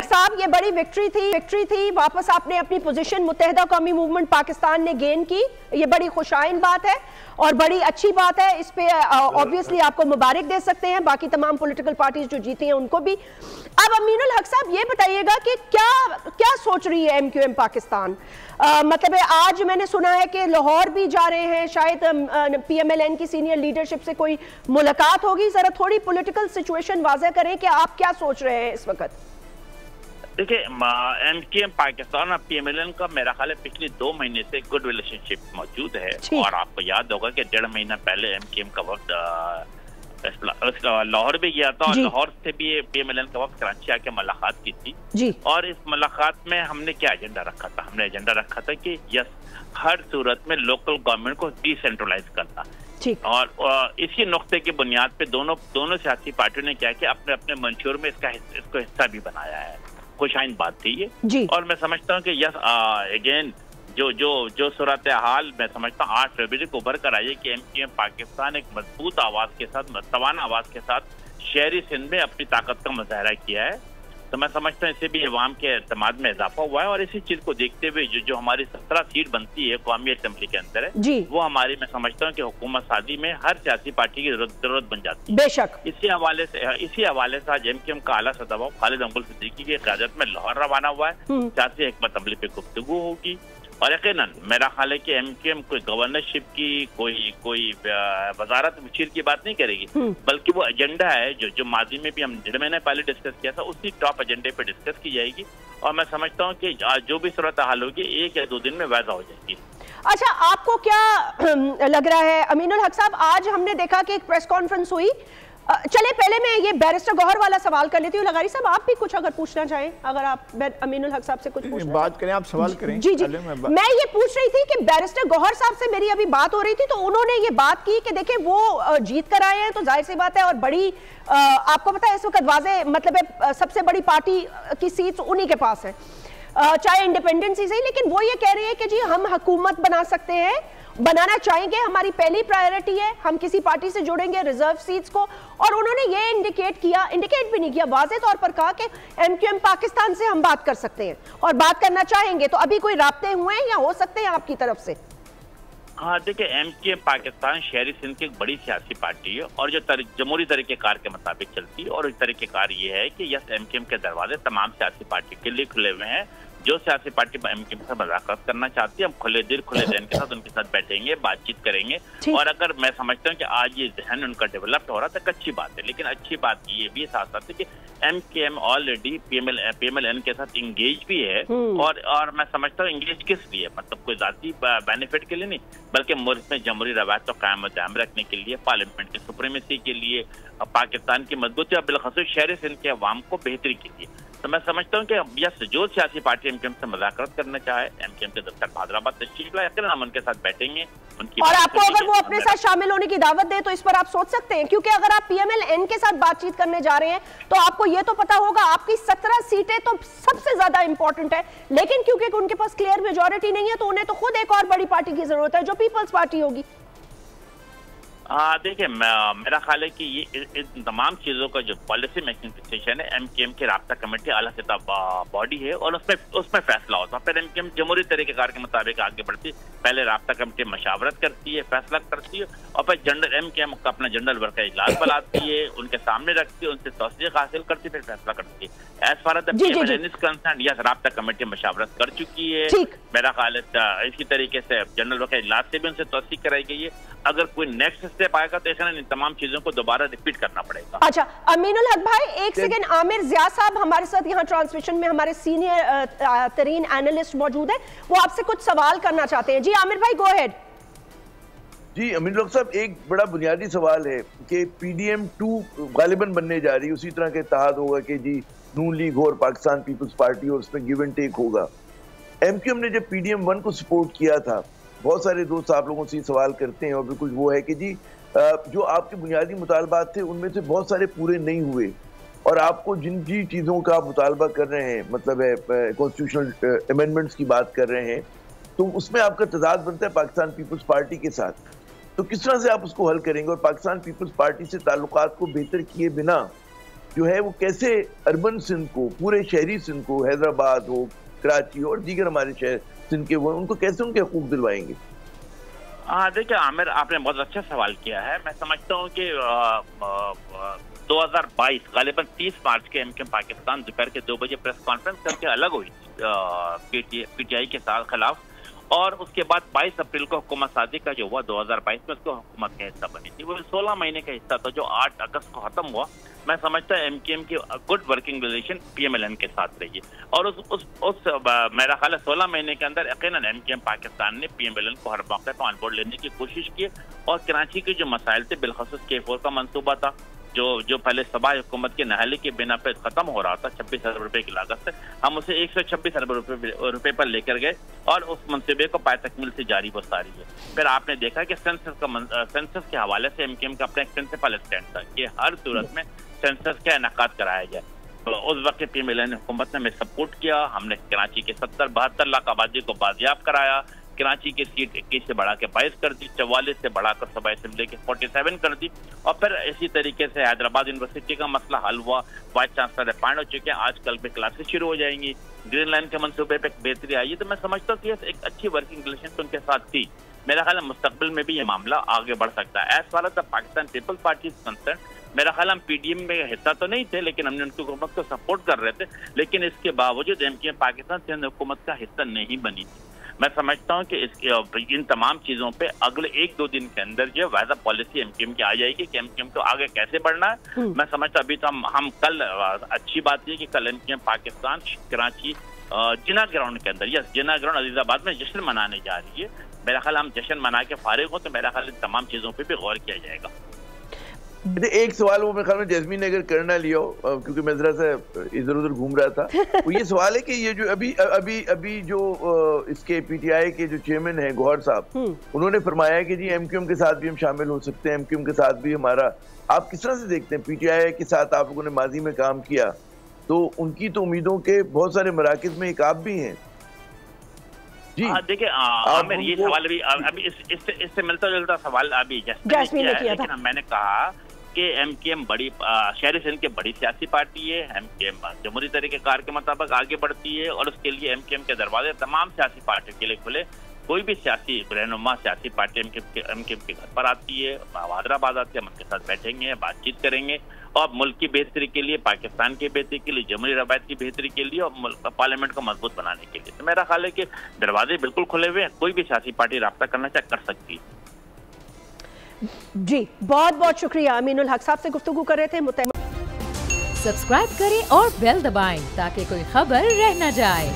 हक साहब, ये बड़ी विक्ट्री थी। वापस आपने अपनी पोजीशन मुत्तहिदा कौमी मूवमेंट पाकिस्तान ने गेन की। ये बड़ी खुशाइन बात है और बड़ी अच्छी बात है। इस पे ऑब्वियसली आपको मुबारक दे सकते हैं, बाकी तमाम पॉलिटिकल पार्टीज जो जीती हैं उनको भी। अब अमीनुल हक साहब ये बताइएगा कि क्या सोच रही है MQM पाकिस्तान? मतलब आज मैंने सुना है कि लाहौर भी जा रहे हैं, शायद PMLN की सीनियर लीडरशिप से कोई मुलाकात होगी। जरा थोड़ी पॉलिटिकल सिचुएशन वाज़ह करें कि आप क्या सोच रहे हैं इस वक्त? देखिए, MQM पाकिस्तान और PMLN का मेरा ख्याल है पिछले 2 महीने से गुड रिलेशनशिप मौजूद है। और आपको याद होगा कि 1.5 महीना पहले MQM का वक्त लाहौर भी गया था और लाहौर से भी PMLN का वक्त कराची आके मुलाकात की थी। और इस मुलाकात में हमने क्या एजेंडा रखा था? हमने एजेंडा रखा था कि हर सूरत में लोकल गवर्नमेंट को डिसेंट्रलाइज करना। और इसी नुक्ते की बुनियाद पे दोनों सियासी पार्टियों ने क्या किया, अपने अपने मंशूर में इसको हिस्सा भी बनाया है। खुशाइन बात थी ये। और मैं समझता हूँ कि अगेन जो सूरत हाल मैं समझता हूँ 8 फरवरी को उभर कर आई है कि MQM पाकिस्तान एक मजबूत आवाज के साथ, तवाना आवाज के साथ शहरी सिंध में अपनी ताकत का मुजाहरा किया है। तो मैं समझता हूँ इससे भी अवाम के एतमाद में इजाफा हुआ है। और इसी चीज को देखते हुए जो हमारी 17 सीट बनती है कौमी असेंबली के अंदर है, वो हमारी मैं समझता हूँ कि हुकूमत साजी में हर सियासी पार्टी की जरूरत बन जाती है। बेशक इसी हवाले से आज MQM का आला सदर खालिद अंकुल सिद्दीकी की क़यादत में लाहौर रवाना हुआ है। सियासी हिकमत अमली पे गुफ्तगू होगी। और यकीनन मेरा ख्याल है कि MQM कोई गवर्नरशिप की कोई वजारत मुशीर की बात नहीं करेगी, बल्कि वो एजेंडा है जो माजी में भी हम 1.5 महीने पहले डिस्कस किया था, उसी टॉप एजेंडे पे डिस्कस की जाएगी। और मैं समझता हूँ कि जो भी सूरत हाल होगी 1 या 2 दिन में वाज़ा हो जाएगी। अच्छा, आपको क्या लग रहा है अमीनुल हक साहब? आज हमने देखा कि एक प्रेस कॉन्फ्रेंस हुई। चले पहले मैं ये बैरिस्टर गौहर वाला सवाल कर लेती हूँ। लगारी साहब, आप भी कुछ अगर पूछना चाहें, अगर आप अमीनुल हक साहब से कुछ पूछना बात करें, आप सवाल करें। जी मैं ये पूछ रही थी कि बैरिस्टर गौहर साहब से मेरी अभी बात हो रही थी, तो उन्होंने ये बात की कि देखिए वो जीत कर आए हैं, तो जाहिर सी बात है। और बड़ी आपको पता है इस वक्त वाज़े मतलब सबसे बड़ी पार्टी की सीट उन्हीं के पास है, चाहे इंडिपेंडेंसी से ही। लेकिन वो ये कह रही है कि जी हम हुकूमत बना सकते हैं, बनाना चाहेंगे, हमारी पहली प्रायोरिटी है, हम किसी पार्टी से जोड़ेंगे रिजर्व सीट्स को। और उन्होंने ये इंडिकेट भी नहीं किया, वाज़े तौर पर कहा कि MQM पाकिस्तान से हम बात कर सकते हैं और बात करना चाहेंगे। तो अभी कोई राब्ते हुए हैं या हो सकते हैं आपकी तरफ से? हाँ, देखिए, MQM पाकिस्तान शहरी सिंध की एक बड़ी सियासी पार्टी है और जो जमहूरी तरीक़ेकार के मुताबिक चलती है। और एक तरीक़ेकार ये है कि MQM के दरवाजे तमाम सियासी पार्टी के लिए खुले हुए हैं। जो सियासी पार्टी MQM से मुज़ाकरात करना चाहती है, हम खुले दिल खुले ज़हन के साथ उनके साथ बैठेंगे, बातचीत करेंगे। और अगर मैं समझता हूँ कि आज ये जहन उनका डेवलप हो रहा है तो अच्छी बात है। लेकिन अच्छी बात ये भी साथ साथ है कि MQM ऑलरेडी PMLN के साथ इंगेज भी है। और मैं समझता हूँ इंगेज किस लिए, मतलब कोई ज़ाती बेनिफिट के लिए नहीं, बल्कि मुल्क में जमहूरी रवायत को कायम दायम रखने के लिए, पार्लियामेंट की सुप्रीमेसी के लिए, पाकिस्तान की मजबूती और बिलखसूस शहरी सिंध के अवाम को बेहतरी के लिए। तो मैं समझता हूँ कि जो सियासी पार्टी MQM से मुज़ाकरात करना चाहे, MQM के दफ्तर हैदराबाद तशरीफ लाए, हम उनके साथ बैठेंगे। और आपको अगर वो अपने साथ शामिल होने की दावत दे तो इस पर आप सोच सकते हैं, क्योंकि अगर आप PMLN के साथ बातचीत करने जा रहे हैं तो आपको ये तो पता होगा आपकी 17 सीटें तो सबसे ज्यादा इंपॉर्टेंट है। लेकिन क्योंकि उनके पास क्लियर मेजॉरिटी नहीं है तो उन्हें तो खुद एक और बड़ी पार्टी की जरूरत है, जो पीपल्स पार्टी होगी। देखिए, मेरा ख्याल है कि ये इन तमाम चीज़ों का जो पॉलिसी मेकिंग सेशन है, MQM की राब्ता कमेटी आला सतह बॉडी है और उसमें फैसला होता है। फिर MQM जमहूरी तरीक़ेकार के मुताबिक आगे बढ़ती है। पहले राब्ता कमेटी मशावरत करती है, फैसला करती है, और फिर MQM का अपना जनरल वर्क का इजलास बुलाती है, उनके सामने रखती है, उनसे तौसीक़ हासिल करती है, फिर फैसला करती है। As far as PMLN is concerned, yes, राब्ता कमेटी मशावरत कर चुकी है। मेरा ख्याल है इसी तरीके से जनरल वर्क का इजलास से भी उनसे तौसीक़ कराई गई है। अगर कोई नेक्स्ट स्टेप आएगा तो ऐसा इन तमाम चीजों को दोबारा रिपीट करना पड़ेगा। अच्छा अमीनुल हक भाई, एक सेकंड, आमिर ज़िया साहब हमारे साथ यहाँ ट्रांसमिशन में हमारे सीनियर तरीन एनालिस्ट मौजूद है, वो आपसे कुछ सवाल करना चाहते हैं। जी आमिर भाई, गो अहेड। जी अमीनुल हक साहब, एक बड़ा बुनियादी सवाल है कि PDM-2 गालिबन बनने जा रही है, उसी तरह के इत्तेहाद होगा कि जी नून लीग और पाकिस्तान पीपल्स पार्टी, और उसमें गिव एंड टेक होगा। MQM ने जब PDM-1 को सपोर्ट किया था, बहुत सारे दोस्त आप लोगों से सवाल करते हैं और बिल्कुल वो है कि जी जो आपके बुनियादी मुतालबात थे उनमें से बहुत सारे पूरे नहीं हुए, और आपको जिन चीज़ों का आप मुतालबा कर रहे हैं, मतलब है कॉन्स्टिट्यूशनल अमेंडमेंट्स की बात कर रहे हैं, तो उसमें आपका तजाद बनता है पाकिस्तान पीपल्स पार्टी के साथ। तो किस तरह से आप उसको हल करेंगे? और पाकिस्तान पीपल्स पार्टी से ताल्लुकात को बेहतर किए बिना जो है वो कैसे अर्बन सिंध को, पूरे शहरी सिंध को, हैदराबाद हो, कराची और दीगर हमारे शहर सिंध के वो, उनको कैसे उनके हकूक दिलवाएंगे? देखिए आमिर, आपने बहुत अच्छा सवाल किया है। मैं समझता हूँ कि 2022 गालिबन 30 मार्च के एमकेएम पाकिस्तान दोपहर के 2 बजे प्रेस कॉन्फ्रेंस करके अलग हुई पीटीआई के साथ खिलाफ, और उसके बाद 22 अप्रैल को हुकूमत साजी का जो हुआ 2022 में, उसको हुकूमत का हिस्सा बनी थी। वो 16 महीने का हिस्सा था जो 8 अगस्त को खत्म हुआ। मैं समझता है एमकेएम की गुड वर्किंग रिलेशन पीएमएलएन के साथ रही है, और उस मेरा ख्याल है 16 महीने के अंदर यकीनन एमकेएम पाकिस्तान ने पीएमएलएन को हर मौके पर ऑनबोर्ड लेने की कोशिश की, और कराची के जो मसाइल थे, बिलखसूस K4 का मंसूबा था जो पहले सबाई हुकूमत की नहाली के बिना पे खत्म हो रहा था 26 अरब रुपए की लागत से, हम उसे 126 अरब रुपए पर लेकर गए, और उस मनसूबे को पाए तकमील से जारी वो सारी है। फिर आपने देखा कि सेंसस के हवाले से एमकेएम का अपना एक प्रिंसिपल स्टैंड था कि हर सूरत में सेंसस का इनेकाद कराया जाए। तो उस वक्त पीएमएलएन हुकूमत ने हमें सपोर्ट किया। हमने कराची के 70-72 लाख आबादी को बाजियाब कराया, कराची की सीट 21 से बढ़ा के 22 कर दी, 44 से बढ़ाकर सूबाई असेंबली के 47 कर दी, और फिर इसी तरीके से हैदराबाद यूनिवर्सिटी का मसला हल हुआ, वाइस चांसलर अपॉइंट हो चुके हैं, आज कल पे क्लासेस शुरू हो जाएंगी, ग्रीन लाइन के मंसूबे पे बेहतरी आई है। तो मैं समझता हूँ कि एक अच्छी वर्किंग रिलेशन उनके साथ थी। मेरा ख्याल है मुस्तकबिल में भी ये मामला आगे बढ़ सकता है। As far as the Pakistan peoples party is concern, मेरा ख्याल हम पीडीएम में हिस्सा तो नहीं थे, लेकिन हमने उनकी हुकूमत को सपोर्ट कर रहे थे, लेकिन इसके बावजूद एमकेएम पाकिस्तान सिंध हुकूमत का हिस्सा नहीं बनी थी। मैं समझता हूं कि इन तमाम चीजों पे अगले 1-2 दिन के अंदर जो वायदा पॉलिसी एमकेएम की आ जाएगी कि एमकेएम को आगे कैसे बढ़ना है। मैं समझता अभी तो हम कल, अच्छी बात है कि कल एमकेएम पाकिस्तान कराची जिना ग्राउंड के अंदर, यस जिना ग्राउंड अजीजाबाद में जश्न मनाने जा रही है। मेरा ख्याल हम जश्न मना के फारिग हो, तो मेरा ख्याल इन तमाम चीजों पर भी गौर किया जाएगा। एक सवाल वो मेरे ख्याल में जैस्मीन ने अगर करना लिया हो, क्योंकि मैं जरा सा इधर उधर घूम रहा था, वो ये सवाल है कि ये जो अभी जो इसके पीटीआई के जो चेयरमैन है गौहर साहब, उन्होंने फरमाया है कि जी एमकेएम के साथ भी हम शामिल हो सकते हैं, एमकेएम के साथ भी हमारा, आप किस तरह से देखते हैं? पीटीआई के साथ आप लोगों ने माजी में काम किया, तो उनकी तो उम्मीदों के बहुत सारे मराकज में एक आप भी हैं। जी देखिए आमिर, ये सवाल भी अभी इससे मिलता जुलता सवाल अभी जैस्मीन ने किया, लेकिन मैंने कहा कि एमकेएम बड़ी शहरी सिंध की बड़ी सियासी पार्टी है। एमकेएम जमहूरी तरीक़ेकार के मुताबिक आगे बढ़ती है, और उसके लिए एमकेएम के दरवाजे तमाम सियासी पार्टियों के लिए खुले। कोई भी सियासी रहनुमा सियासी पार्टी एमकेएम के घर पर आती है, हैदराबाद आती है, हम उनके साथ बैठेंगे, बातचीत करेंगे, और मुल्क की बेहतरी के लिए, पाकिस्तान की बेहतरी के लिए, जमहूरी रवायत की बेहतरी के लिए, और पार्लियामेंट को मजबूत बनाने के लिए। तो मेरा ख्याल है कि दरवाजे बिल्कुल खुले हुए हैं, कोई भी सियासी पार्टी राब्ता करना चाहे कर सकती है। जी बहुत बहुत शुक्रिया। अमीनुल हक साहब से गुफ्तगू कर रहे थे। सब्सक्राइब करें और बेल दबाएं ताकि कोई खबर रह न जाए।